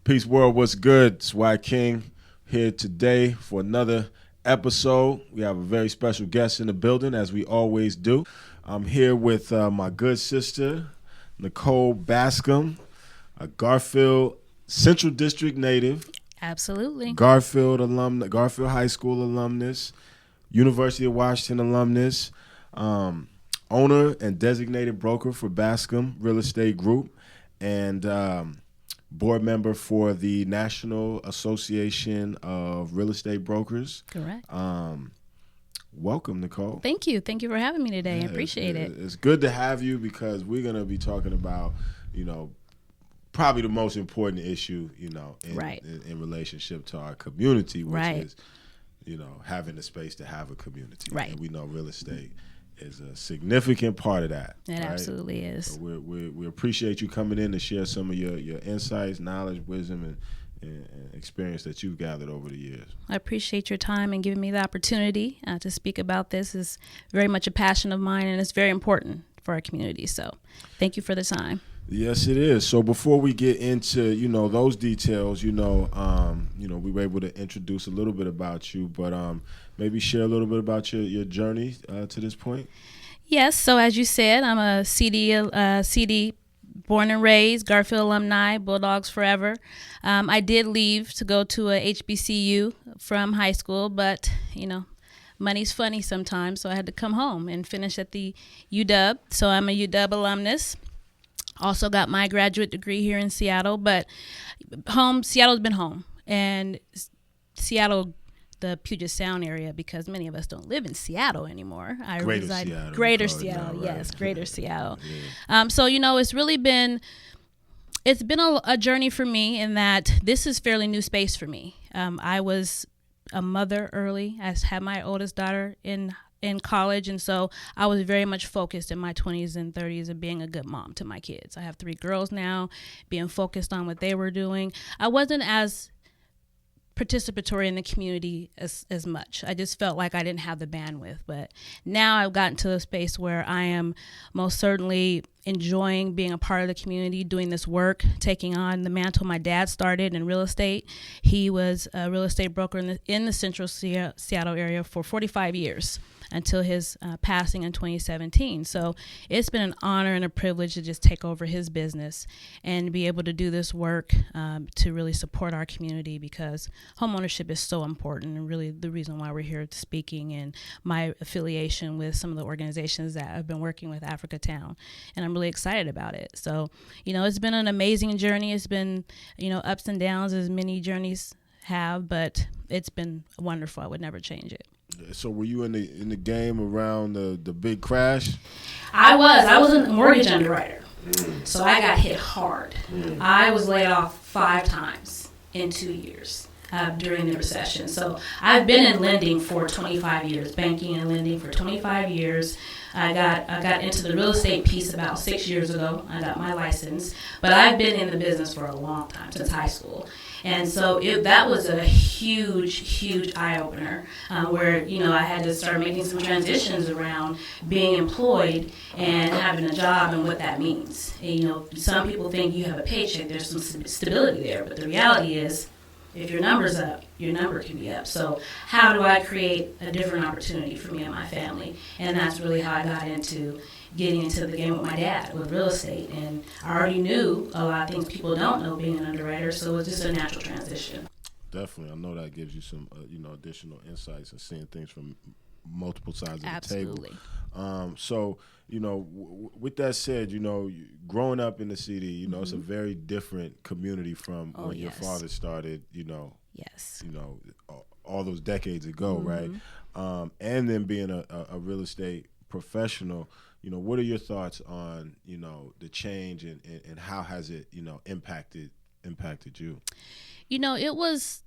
Peace world, what's good? It's Wyking here today for another episode. We have a very special guest in the building, as we always do. I'm here with my good sister, Nicole Bascomb, a Garfield Central District native. Absolutely. Garfield High School alumnus, University of Washington alumnus, owner and designated broker for Bascomb Real Estate Group, and board member for the National Association of Real Estate Brokers. Correct. Welcome, Nicole. Thank you. Thank you for having me today. I appreciate it. It's good to have you because we're going to be talking about, probably the most important issue, in relationship to our community, which is, having the space to have a community. Right. And we know real estate is a significant part of that. It absolutely is. So we appreciate you coming in to share some of your insights, knowledge, wisdom, and experience that you've gathered over the years. I appreciate your time and giving me the opportunity to speak about this. Is very much a passion of mine, and it's very important for our community. So thank you for the time. Yes, it is. So before we get into, those details, we were able to introduce a little bit about you, but maybe share a little bit about your journey to this point. Yes. So as you said, I'm a CD born and raised, Garfield alumni, Bulldogs forever. I did leave to go to a HBCU from high school, but, money's funny sometimes, so I had to come home and finish at the UW. So I'm a UW alumnus. Also got my graduate degree here in Seattle, but Seattle's been home. And Seattle, the Puget Sound area, because many of us don't live in Seattle anymore. Greater Seattle. Greater Seattle, now, yes, right? Greater Seattle. Yeah. So, it's really been, it's been a journey for me in that this is fairly new space for me. I was a mother early. I had my oldest daughter in college, and so I was very much focused in my 20s and 30s of being a good mom to my kids. I have 3 girls now, being focused on what they were doing. I wasn't as participatory in the community as much. I just felt like I didn't have the bandwidth. But now I've gotten to a space where I am most certainly enjoying being a part of the community, doing this work, taking on the mantle my dad started in real estate. He was a real estate broker in the central Seattle area for 45 years until his passing in 2017. So it's been an honor and a privilege to just take over his business and be able to do this work to really support our community, because homeownership is so important, and really the reason why we're here speaking, and my affiliation with some of the organizations that I've been working with, Africatown, and I'm really excited about it. So, it's been an amazing journey. It's been, ups and downs, as many journeys have, but it's been wonderful. I would never change it. So were you in the game around the big crash? I was a mortgage underwriter. So I got hit hard. I was laid off 5 times in 2 years during the recession. So I've been in lending for 25 years, banking and lending for 25 years. I got into the real estate piece about 6 years ago. I got my license, but I've been in the business for a long time, since high school. And so that was a huge eye-opener where, I had to start making some transitions around being employed and having a job and what that means. And, some people think you have a paycheck, there's some stability there, but the reality is, if your number's up, your number can be up. So how do I create a different opportunity for me and my family? And that's really how I got into getting into the game with my dad, with real estate. And I already knew a lot of things people don't know being an underwriter, so it was just a natural transition. Definitely. I know that gives you some, additional insights and seeing things from multiple sides of Absolutely. The table. So, with that said, growing up in the city, it's a very different community from when your father started, Yes. all those decades ago, right? And then being a real estate professional, what are your thoughts on, the change and how has it, impacted you? It was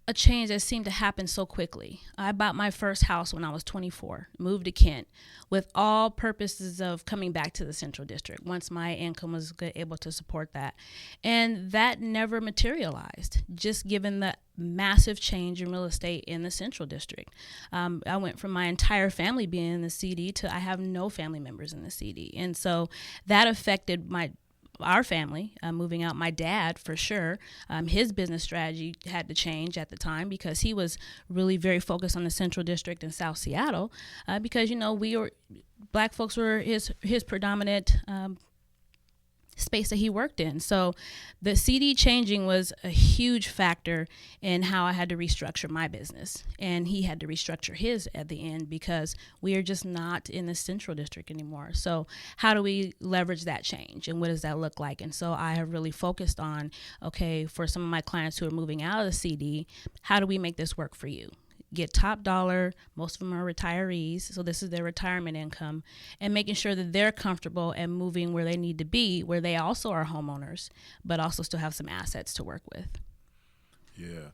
a change that seemed to happen so quickly. I bought my first house when I was 24, moved to Kent with all purposes of coming back to the Central District once my income was able to support that. And that never materialized, just given the massive change in real estate in the Central District. I went from my entire family being in the CD to I have no family members in the CD. And so that affected our family, moving out. My dad, for sure, his business strategy had to change at the time because he was really very focused on the Central District in South Seattle, because Black folks were his predominant space that he worked in. So the CD changing was a huge factor in how I had to restructure my business, and he had to restructure his at the end because we are just not in the Central District anymore. So how do we leverage that change, and what does that look like? And so I have really focused on, okay, for some of my clients who are moving out of the CD, how do we make this work for you? Get top dollar. Most of them are retirees, so this is their retirement income, and making sure that they're comfortable and moving where they need to be, where they also are homeowners, but also still have some assets to work with. Yeah.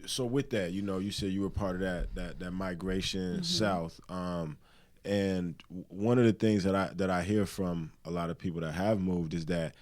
So with that, you said you were part of that migration south. And one of the things that I hear from a lot of people that have moved is that,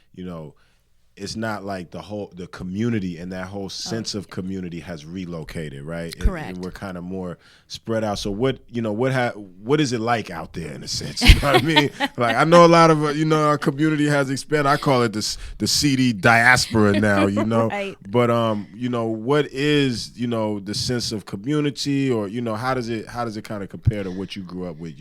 it's not like the community and that whole sense of community has relocated, right? Correct. And we're kind of more spread out. So what is it like out there in a sense? You know what I mean? Like, I know a lot of our community has expanded. I call it the CD diaspora now, Right. But what is the sense of community, or how does it kind of compare to what you grew up with?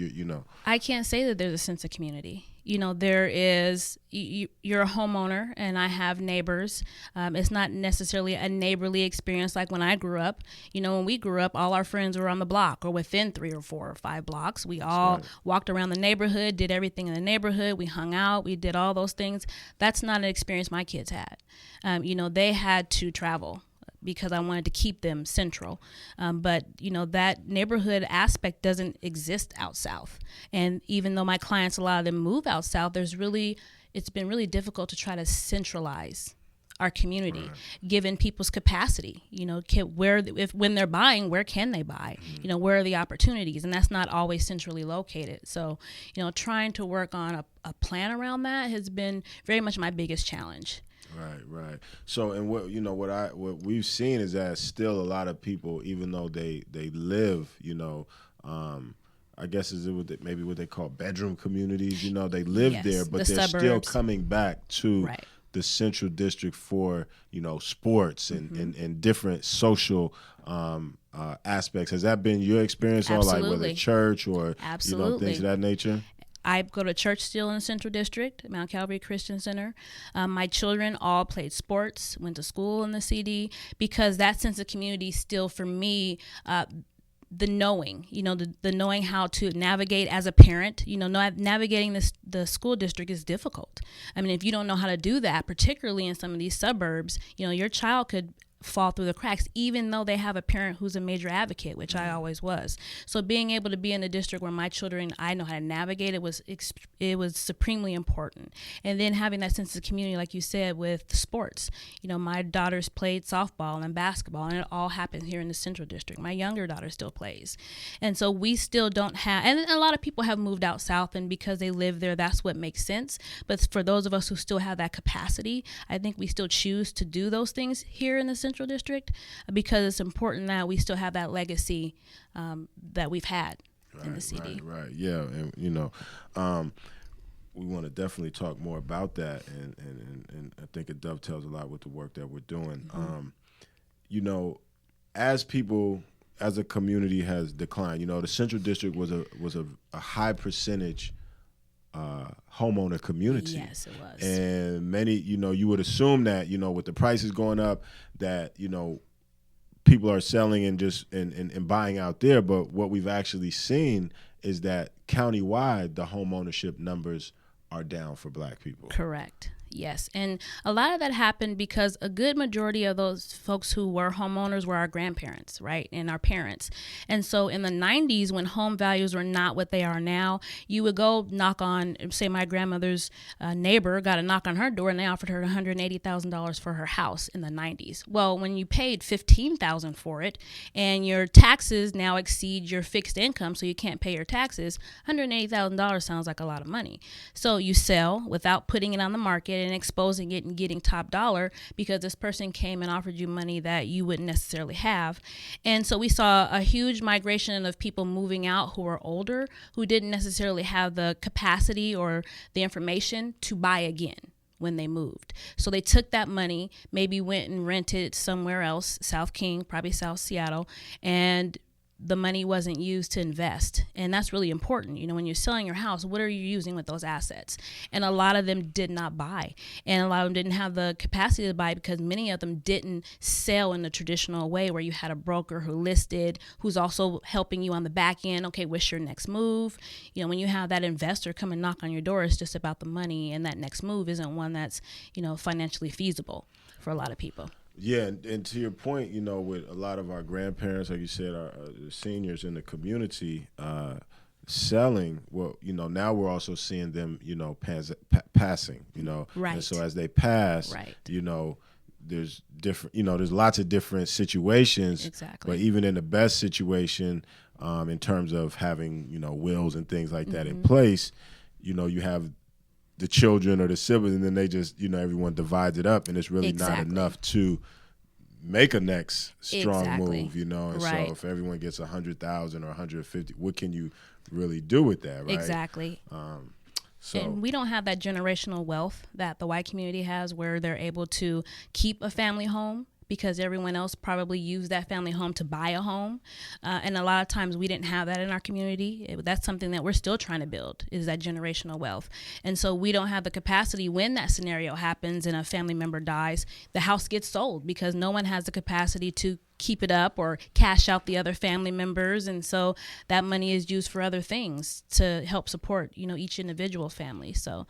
I can't say that there's a sense of community. There is, you're a homeowner, and I have neighbors. It's not necessarily a neighborly experience like when I grew up. When we grew up, all our friends were on the block or within 3 or 4 or 5 blocks. We all walked around the neighborhood, did everything in the neighborhood. We hung out. We did all those things. That's not an experience my kids had. They had to travel because I wanted to keep them central. But that neighborhood aspect doesn't exist out south. And even though my clients, a lot of them move out south, it's been really difficult to try to centralize our community, given people's capacity. When they're buying, where can they buy? Where are the opportunities? And that's not always centrally located. So, trying to work on a plan around that has been very much my biggest challenge. Right. So, and what we've seen is that still a lot of people, even though they live, I guess is it maybe what they call bedroom communities. They live there, but they're suburbs. Still coming back to Right. the Central District for sports and different social aspects. Has that been your experience, or like whether church or Absolutely. things of that nature? I go to church still in the Central District, Mount Calvary Christian Center. My children all played sports, went to school in the CD, because that sense of community still, for me, the knowing, the knowing how to navigate as a parent, navigating the school district is difficult. I mean, if you don't know how to do that, particularly in some of these suburbs, your child could fall through the cracks, even though they have a parent who's a major advocate, which I always was. So being able to be in a district where my children, I know how to navigate it was supremely important. And then having that sense of community, like you said, with sports. My daughters played softball and basketball, and it all happens here in the Central District. My younger daughter still plays. And so we still don't have, and a lot of people have moved out south, and because they live there, that's what makes sense. But for those of us who still have that capacity, I think we still choose to do those things here in the Central District, because it's important that we still have that legacy that we've had in the CD. Right. Yeah, and we want to definitely talk more about that, and I think it dovetails a lot with the work that we're doing. As a community has declined, the Central District was a high percentage homeowner community. Yes, it was. And many, you would assume that, with the prices going up, that, people are selling and buying out there. But what we've actually seen is that countywide, the home ownership numbers are down for Black people. Correct. Yes. And a lot of that happened because a good majority of those folks who were homeowners were our grandparents, right? And our parents. And so in the 90s, when home values were not what they are now, you would go knock on, say my grandmother's neighbor got a knock on her door and they offered her $180,000 for her house in the 90s. Well, when you paid $15,000 for it and your taxes now exceed your fixed income, so you can't pay your taxes, $180,000 sounds like a lot of money. So you sell without putting it on the market, and exposing it and getting top dollar because this person came and offered you money that you wouldn't necessarily have. And so we saw a huge migration of people moving out who were older, who didn't necessarily have the capacity or the information to buy again when they moved. So they took that money, maybe went and rented somewhere else, South King, probably South Seattle, and the money wasn't used to invest. And that's really important. You know, when you're selling your house, what are you using with those assets? And a lot of them did not buy. And a lot of them didn't have the capacity to buy because many of them didn't sell in the traditional way where you had a broker who listed, who's also helping you on the back end. Okay, what's your next move? You know, when you have that investor come and knock on your door, it's just about the money. And that next move isn't one that's, you know, financially feasible for a lot of people. Yeah, and to your point, you know, with a lot of our grandparents, like you said, our seniors in the community selling, well, you know, now we're also seeing them, you know, passing, you know. Right. And so as they pass, right. you know, there's different, you know, there's lots of different situations. Exactly. But even in the best situation, in terms of having, you know, wills and things like that in place, you know, you have the children or the siblings, and then they just, you know, everyone divides it up, and it's really not enough to make a next strong move, you know. And so if everyone gets 100,000 or 150, what can you really do with that, right? Exactly. So and we don't have that generational wealth that the white community has, where they're able to keep a family home because everyone else probably used that family home to buy a home. And a lot of times we didn't have that in our community. That's something that we're still trying to build, is that generational wealth. And so we don't have the capacity when that scenario happens and a family member dies, the house gets sold because no one has the capacity to keep it up or cash out the other family members. And so that money is used for other things to help support, you know, each individual family. So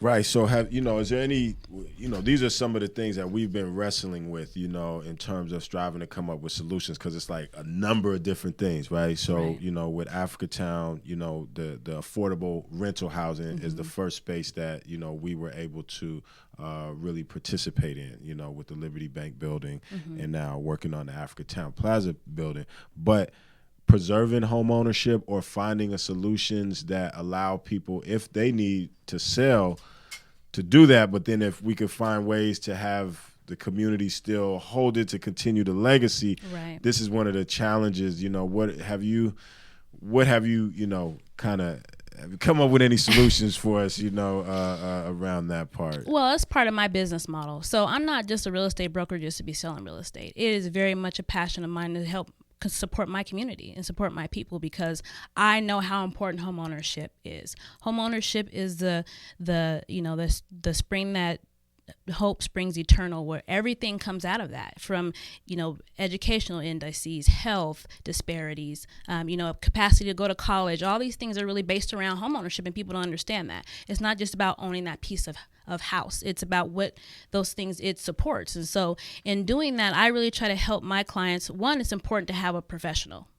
right. So is there any, these are some of the things that we've been wrestling with, you know, in terms of striving to come up with solutions, because it's like a number of different things, right? So, you know, with Africatown, you know, the affordable rental housing is the first space that, you know, we were able to really participate in, you know, with the Liberty Bank building and now working on the Africatown Plaza building. But preserving home ownership or finding solutions that allow people, if they need to sell, to do that, but then if we could find ways to have the community still hold it to continue the legacy, this is one of the challenges. You know, what have you, you know, kind of come up with any solutions for us, you know, around that part? Well, it's part of my business model. So I'm not just a real estate broker just to be selling real estate. It is very much a passion of mine to help support my community and support my people, because I know how important homeownership is. Homeownership is the spring that hope springs eternal, where everything comes out of that, from, you know, educational indices, health disparities, capacity to go to college. All these things are really based around homeownership, and people don't understand that. It's not just about owning that piece of house. It's about what those things it supports. And so in doing that, I really try to help my clients. One, it's important to have a professional,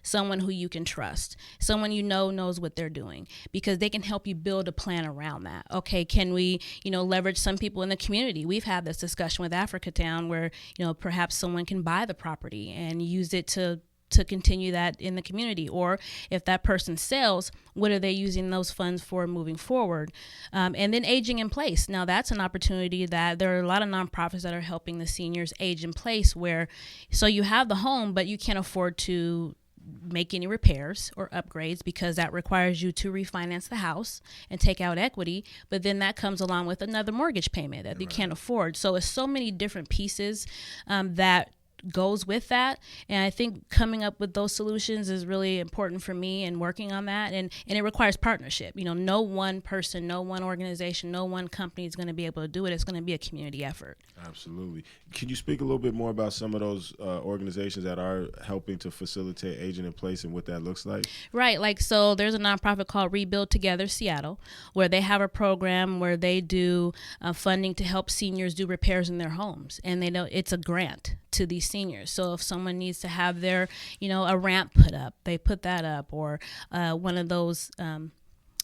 someone who you can trust, someone you know knows what they're doing, because they can help you build a plan around that. Okay, can we, you know, leverage some people in the community? We've had this discussion with Africatown where, you know, perhaps someone can buy the property and use it to continue that in the community. Or if that person sells, what are they using those funds for moving forward? And then aging in place. Now that's an opportunity that there are a lot of nonprofits that are helping the seniors age in place, where, so you have the home, but you can't afford to make any repairs or upgrades because that requires you to refinance the house and take out equity, but then that comes along with another mortgage payment that you can't afford. So it's so many different pieces that goes with that, and I think coming up with those solutions is really important for me, and working on that, and it requires partnership. You know, no one person, no one organization, no one company is going to be able to do it. It's going to be a community effort. Absolutely. Can you speak a little bit more about some of those organizations that are helping to facilitate aging in place and what that looks like? Right. Like, so there's a nonprofit called Rebuild Together Seattle, where they have a program where they do funding to help seniors do repairs in their homes, and they know it's a grant to these seniors. So if someone needs to have their, you know, a ramp put up, they put that up, or one of those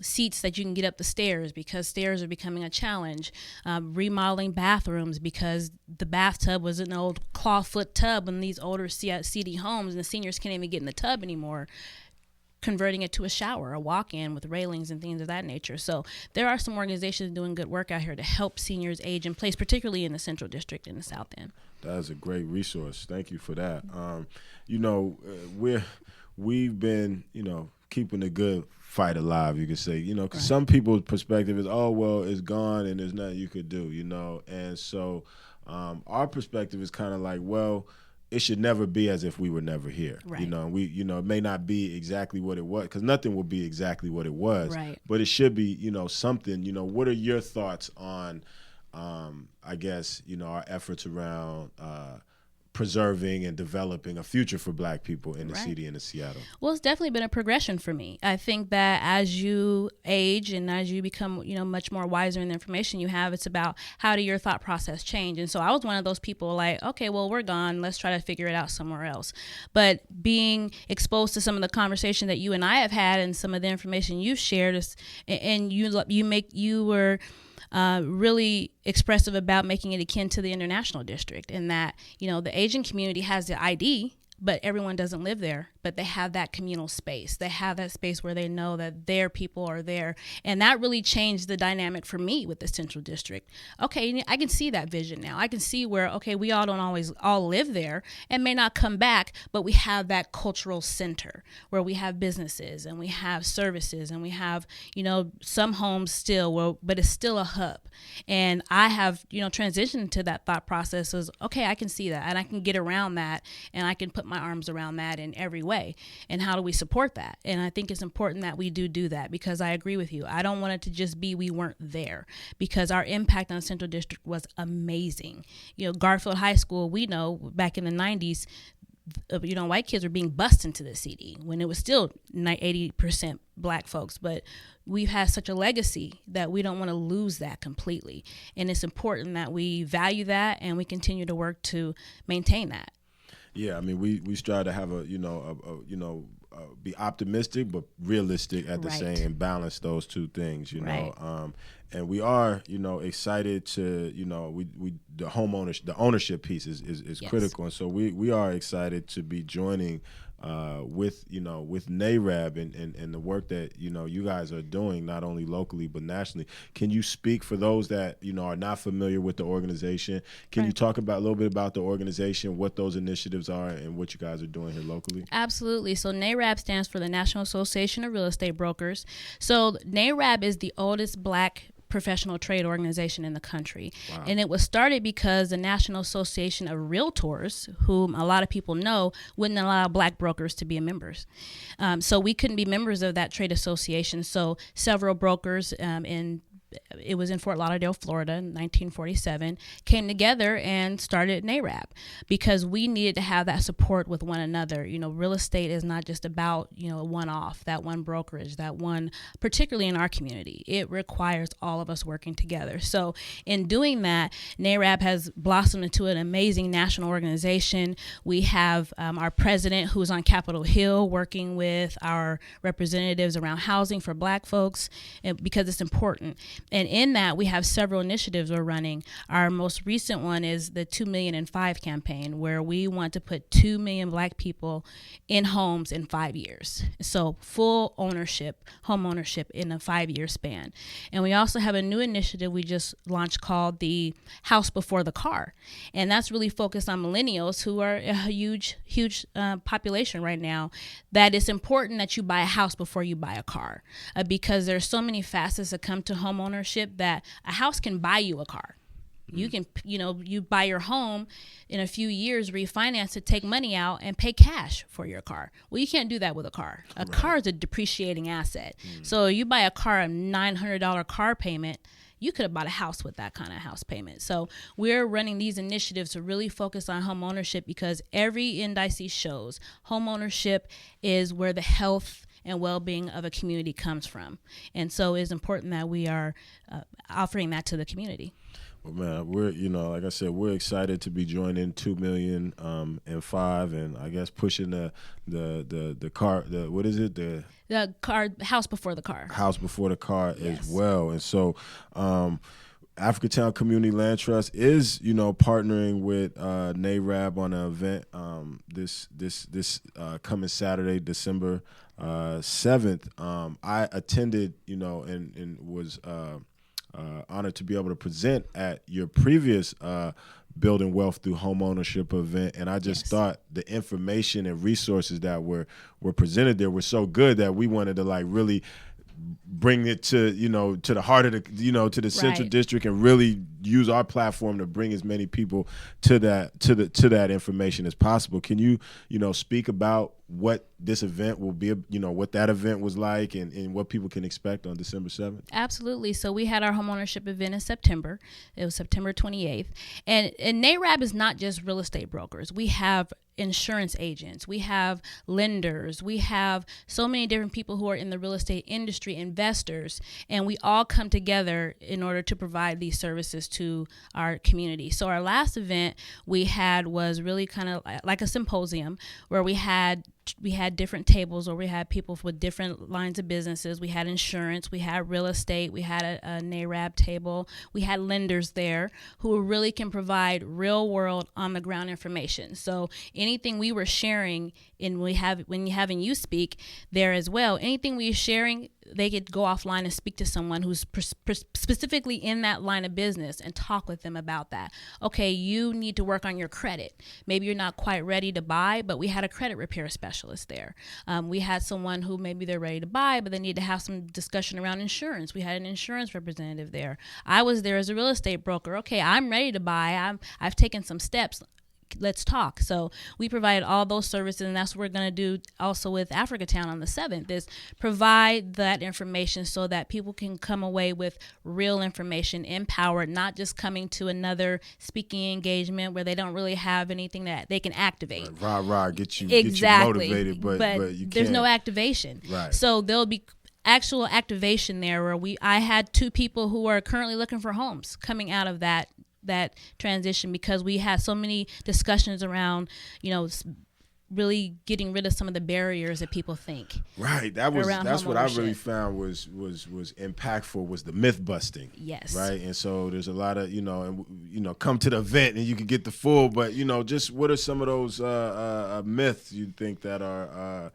seats that you can get up the stairs, because stairs are becoming a challenge. Remodeling bathrooms, because the bathtub was an old clawfoot tub in these older seedy homes, and the seniors can't even get in the tub anymore. converting it to a shower, a walk-in with railings and things of that nature. So there are some organizations doing good work out here to help seniors age in place, particularly in the Central District and the South End. That is a great resource. Thank you for that. We've been, keeping the good fight alive, you could say, because some people's perspective is, oh, well, it's gone and there's nothing you could do, And so our perspective is kind of like, well, it should never be as if we were never here. Right. It may not be exactly what it was, because nothing will be exactly what it was. Right. But it should be, something. What are your thoughts on, I guess, our efforts around preserving and developing a future for Black people in the city and in Seattle? Well, it's definitely been a progression for me. I think that as you age and as you become, much more wiser in the information you have, it's about how do your thought process change. And so I was one of those people like, okay, well, we're gone. Let's try to figure it out somewhere else. But being exposed to some of the conversation that you and I have had and some of the information you've shared is, and you were really expressive about making it akin to the international district, and that, the Asian community has the ID, but everyone doesn't live there, but they have that communal space. They have that space where they know that their people are there. And that really changed the dynamic for me with the Central District. Okay, I can see that vision now. I can see where, okay, we all don't always all live there and may not come back, but we have that cultural center where we have businesses and we have services and we have, some homes still, but it's still a hub. And I have, transitioned to that thought process as, okay, I can see that and I can get around that and I can put my arms around that in every way. And how do we support that? And I think it's important that we do that, because I agree with you. I don't want it to just be we weren't there, because our impact on the Central District was amazing. Garfield High School, we know back in the 90s, white kids were being bused into the city when it was still 80% Black folks. But we've had such a legacy that we don't want to lose that completely. And it's important that we value that and we continue to work to maintain that. Yeah, I mean, we strive to have be optimistic but realistic at the same, and balance those two things, and we are, excited to, the ownership piece is critical, and so we are excited to be joining with NAREB and the work that you guys are doing, not only locally but nationally. Can you speak for those that are not familiar with the organization? Can you talk about a little bit about the organization, what those initiatives are, and what you guys are doing here locally? Absolutely. So NAREB stands for the National Association of Real Estate Brokers. So NAREB is the oldest Black professional trade organization in the country. Wow. And it was started because the National Association of Realtors, whom a lot of people know, wouldn't allow Black brokers to be members. So we couldn't be members of that trade association. So several brokers it was in Fort Lauderdale, Florida in 1947, came together and started NAREB because we needed to have that support with one another. Real estate is not just about, a one-off, that one brokerage, that one, particularly in our community. It requires all of us working together. So in doing that, NAREB has blossomed into an amazing national organization. We have our president, who's on Capitol Hill, working with our representatives around housing for Black folks, because it's important. And in that, we have several initiatives we're running. Our most recent one is the 2 Million in 5 campaign, where we want to put 2 million Black people in homes in 5 years. So full ownership, home ownership in a 5-year span. And we also have a new initiative we just launched called the House Before the Car. And that's really focused on millennials, who are a huge population right now, that it's important that you buy a house before you buy a car, because there's so many facets that come to home ownership that a house can buy you a car. You can, you buy your home in a few years, refinance it, take money out, and pay cash for your car. Well, you can't do that with a car. A car is a depreciating asset. So you buy a car, a $900 car payment, you could have bought a house with that kind of house payment. So we're running these initiatives to really focus on home ownership, because every indice shows home ownership is where the health and well-being of a community comes from. And so it's important that we are offering that to the community. Well, man, we're, like I said, we're excited to be joining 2 million and 5, and I guess pushing the car, what is it? The House Before the Car. House Before the Car as well. And so Africatown Community Land Trust is, partnering with NAREB on an event this coming Saturday, December 7th. I attended, and was honored to be able to present at your previous Building Wealth Through Homeownership event, and I just thought the information and resources that were presented there were so good that we wanted to really bring it to to the heart of the to the Central District, and really use our platform to bring as many people to that information as possible. Can you speak about what this event will be, what that event was like, and what people can expect on December 7th? Absolutely. So we had our homeownership event in September. It was September 28th. And NAREB is not just real estate brokers. We have insurance agents, we have lenders, we have so many different people who are in the real estate industry, investors, and we all come together in order to provide these services to our community. So our last event we had was really kind of like a symposium where we had different tables, or we had people with different lines of businesses. We had insurance, we had real estate, we had a NAREB table, we had lenders there who really can provide real world on the ground information. So anything we were sharing, when you're having you speak there as well, anything we're sharing, they could go offline and speak to someone who's specifically in that line of business and talk with them about that. Okay, you need to work on your credit. Maybe you're not quite ready to buy, but we had a credit repair specialist there. We had someone who maybe they're ready to buy, but they need to have some discussion around insurance. We had an insurance representative there. I was there as a real estate broker. Okay, I'm ready to buy. I've taken some steps. Let's talk. So we provide all those services, and that's what we're going to do also with Africatown on the 7th, is provide that information so that people can come away with real information, empowered, not just coming to another speaking engagement where they don't really have anything that they can activate. Get you motivated, but you can't. There's no activation. Right. So there'll be actual activation there where I had 2 people who are currently looking for homes coming out of that transition, because we had so many discussions around, really getting rid of some of the barriers that people think. Right. That's what I really found was impactful, was the myth busting. Yes. Right. And so there's a lot of, come to the event and you can get the full, but just what are some of those myths you think that are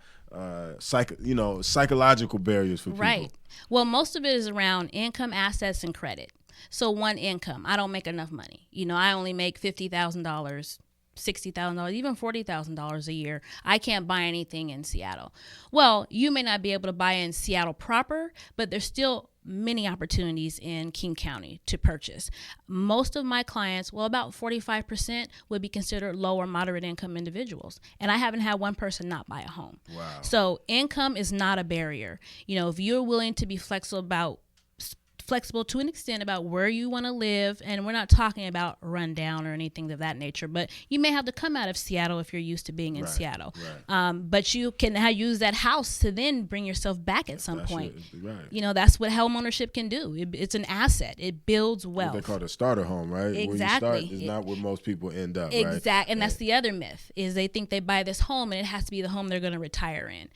psychological barriers for people? Right. Well, most of it is around income, assets, and credit. So one, income. I don't make enough money. I only make $50,000, $60,000, even $40,000 a year. I can't buy anything in Seattle. Well, you may not be able to buy in Seattle proper, but there's still many opportunities in King County to purchase. Most of my clients, about 45%, would be considered low or moderate income individuals. And I haven't had one person not buy a home. Wow. So income is not a barrier. If you're willing to be flexible to an extent about where you want to live, and we're not talking about rundown or anything of that nature, but you may have to come out of Seattle if you're used to being in Seattle. Right. But you can use that house to then bring yourself back at some point. Right. That's what homeownership can do. It's an asset. It builds wealth. What they call it a starter home, right? Exactly. Where you start is not where most people end up, right? Exactly. And that's the other myth, is they think they buy this home and it has to be the home they're going to retire in.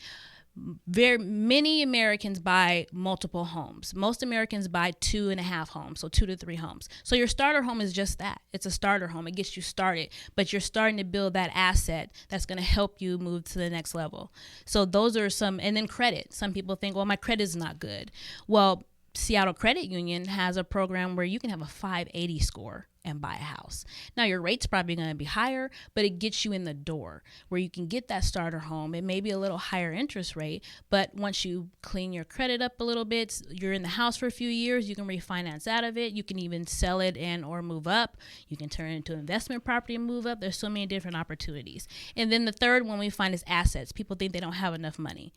Very many Americans buy multiple homes. Most Americans buy 2.5 homes, so 2 to 3 homes. So your starter home is just that. It's a starter home. It gets you started, but you're starting to build that asset that's going to help you move to the next level. So those are some, and then credit. Some people think, well, my credit is not good. Well, Seattle Credit Union has a program where you can have a 580 score and buy a house. Now, your rate's probably going to be higher, but it gets you in the door where you can get that starter home. It may be a little higher interest rate, but once you clean your credit up a little bit, you're in the house for a few years, you can refinance out of it. You can even sell it and or move up. You can turn it into investment property and move up. There's so many different opportunities. And then the third one we find is assets. People think they don't have enough money.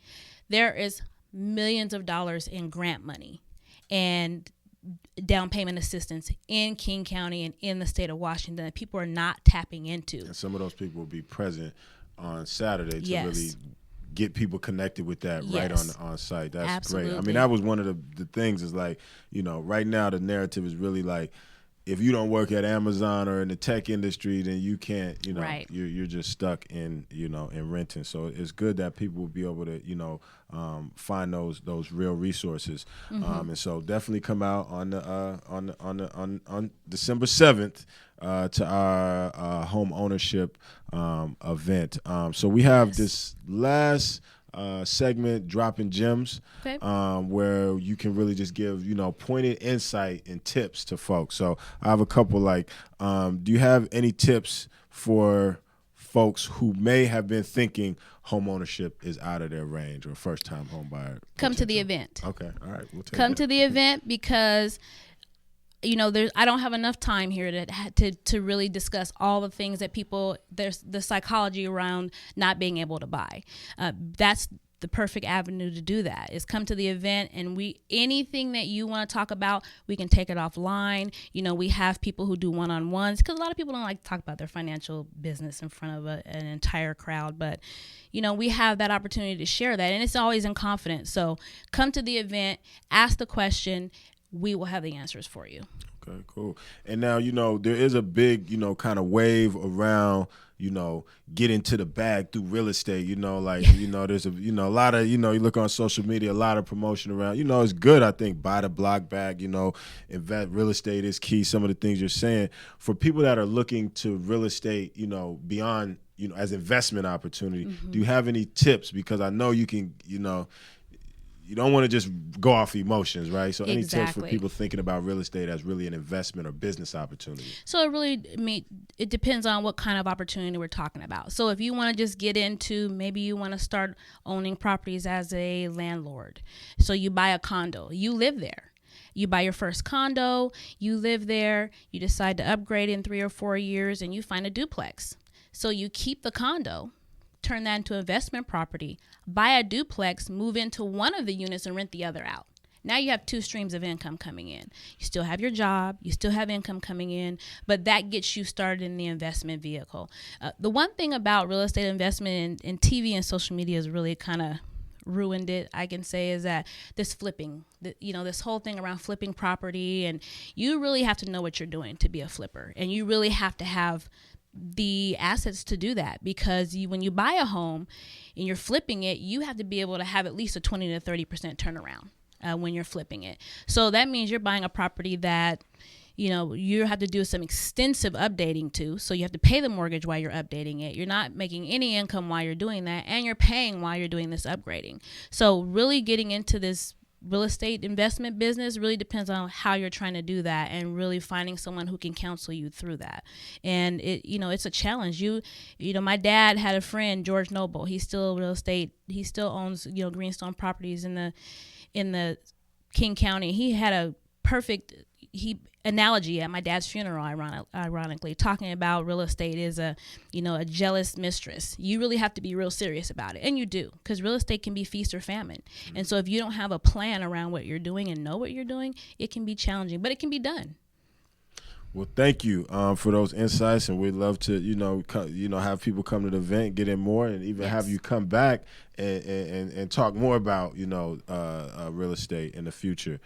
There is millions of dollars in grant money and down payment assistance in King County and in the state of Washington that people are not tapping into. And some of those people will be present on Saturday to really get people connected with that right on site. That's Absolutely. great. I mean, that was one of the things is right now the narrative is really if you don't work at Amazon or in the tech industry, then you can't, Right. you're just stuck in, in renting. So it's good that people will be able to, find those real resources. And so definitely come out on December 7th to our home ownership event. So we have this last segment, Dropping Gems, Okay. where you can really just give, pointed insight and tips to folks. So I have a couple, do you have any tips for folks who may have been thinking home ownership is out of their range, or first time home buyer? Come to the event. Okay. All right. We'll take Come that. to the event because I don't have enough time here to really discuss all the things that there's the psychology around not being able to buy. That's the perfect avenue to do that, is come to the event, and anything that you want to talk about, we can take it offline. We have people who do one-on-ones, because a lot of people don't like to talk about their financial business in front of an entire crowd, but we have that opportunity to share that, and it's always in confidence. So come to the event, ask the question, we will have the answers for you. Okay, cool. And now, there is a big, kind of wave around, get into the bag through real estate, there's a lot of, you look on social media, a lot of promotion around, it's good. I think buy the block bag, invest. Real estate is key. Some of the things you're saying for people that are looking to real estate, beyond, as investment opportunity, do you have any tips? Because I know you can, you don't want to just go off emotions, right? So any tips for people thinking about real estate as really an investment or business opportunity? So it depends on what kind of opportunity we're talking about. So if you want to just get into, maybe you want to start owning properties as a landlord. So you buy a condo, you live there. You buy your first condo, you live there, you decide to upgrade in 3 or 4 years, and you find a duplex. So you keep the condo, turn that into investment property, buy a duplex, move into one of the units and rent the other out. Now you have 2 streams of income coming in. You still have your job, you still have income coming in, but that gets you started in the investment vehicle. The one thing about real estate investment in TV and social media is really kind of ruined it, I can say, is that this flipping, this whole thing around flipping property, and you really have to know what you're doing to be a flipper, and you really have to have the assets to do that, because when you buy a home and you're flipping it, you have to be able to have at least a 20 to 30% turnaround when you're flipping it. So that means you're buying a property that you have to do some extensive updating to. So you have to pay the mortgage while you're updating it. You're not making any income while you're doing that, and you're paying while you're doing this upgrading. So really getting into this real estate investment business really depends on how you're trying to do that, and really finding someone who can counsel you through that. And it's a challenge. My dad had a friend, George Noble. He's still real estate. He still owns, Greenstone properties in the King County. He had a perfect analogy at my dad's funeral, ironically, talking about real estate is a jealous mistress. You really have to be real serious about it, and you do, because real estate can be feast or famine. And so if you don't have a plan around what you're doing and know what you're doing, it can be challenging, but it can be done. Well, thank you for those insights, and we'd love to, have people come to the event, get in more, and even have you come back and talk more about, real estate in the future.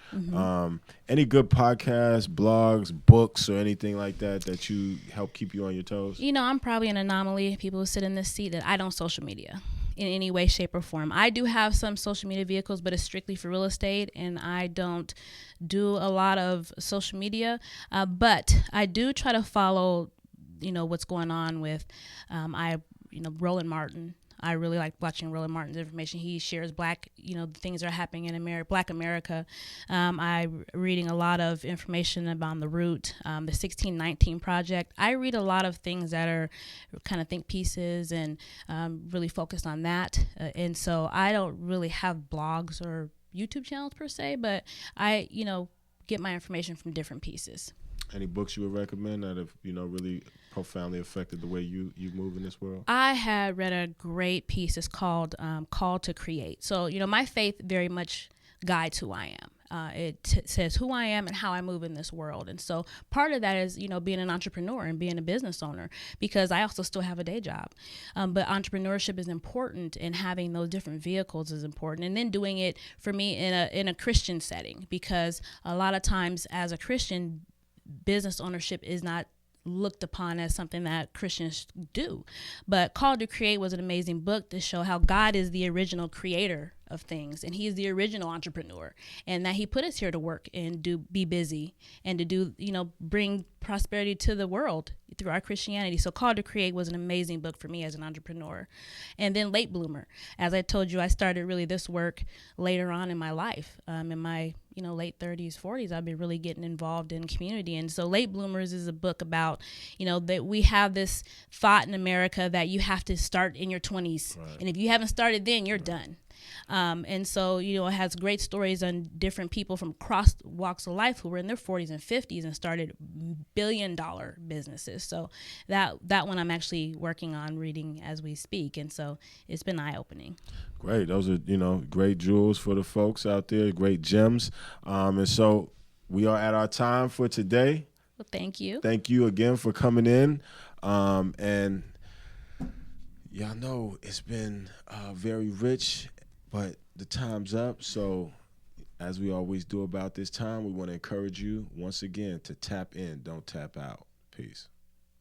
Any good podcasts, blogs, books, or anything like that you help keep you on your toes? I'm probably an anomaly. People who sit in this seat, that I don't social media in any way, shape, or form. I do have some social media vehicles, but it's strictly for real estate, and I don't do a lot of social media. But I do try to follow, what's going on with, Roland Martin. I really like watching Roland Martin's information. He shares things that are happening in Black America. I'm reading a lot of information about the Root, the 1619 Project. I read a lot of things that are kind of think pieces and really focused on that. And so I don't really have blogs or YouTube channels per se, but I, get my information from different pieces. Any books you would recommend that have, really profoundly affected the way you move in this world? I had read a great piece. It's called Call to Create. So, my faith very much guides who I am. It says who I am and how I move in this world. And so part of that is, being an entrepreneur and being a business owner, because I also still have a day job. But entrepreneurship is important, and having those different vehicles is important. And then doing it for me in a Christian setting, because a lot of times as a Christian, business ownership is not looked upon as something that Christians do. But Called to Create was an amazing book to show how God is the original creator of things, and he's the original entrepreneur, and that he put us here to work and be busy and to do, bring prosperity to the world through our Christianity. So Called to Create was an amazing book for me as an entrepreneur. And then Late Bloomer, as I told you, I started really this work later on in my life. In my late 30s, 40s, I've been really getting involved in community. And so Late Bloomers is a book about, that we have this thought in America that you have to start in your 20s. Right. And if you haven't started then, you're done. And so, it has great stories on different people from across walks of life who were in their 40s and 50s and started billion-dollar businesses. So that one I'm actually working on reading as we speak. And so it's been eye-opening. Great. Those are, great jewels for the folks out there, great gems. And so we are at our time for today. Well, thank you. Thank you again for coming in. And y'all know it's been very rich, but the time's up. So as we always do about this time, we want to encourage you once again to tap in, don't tap out. Peace.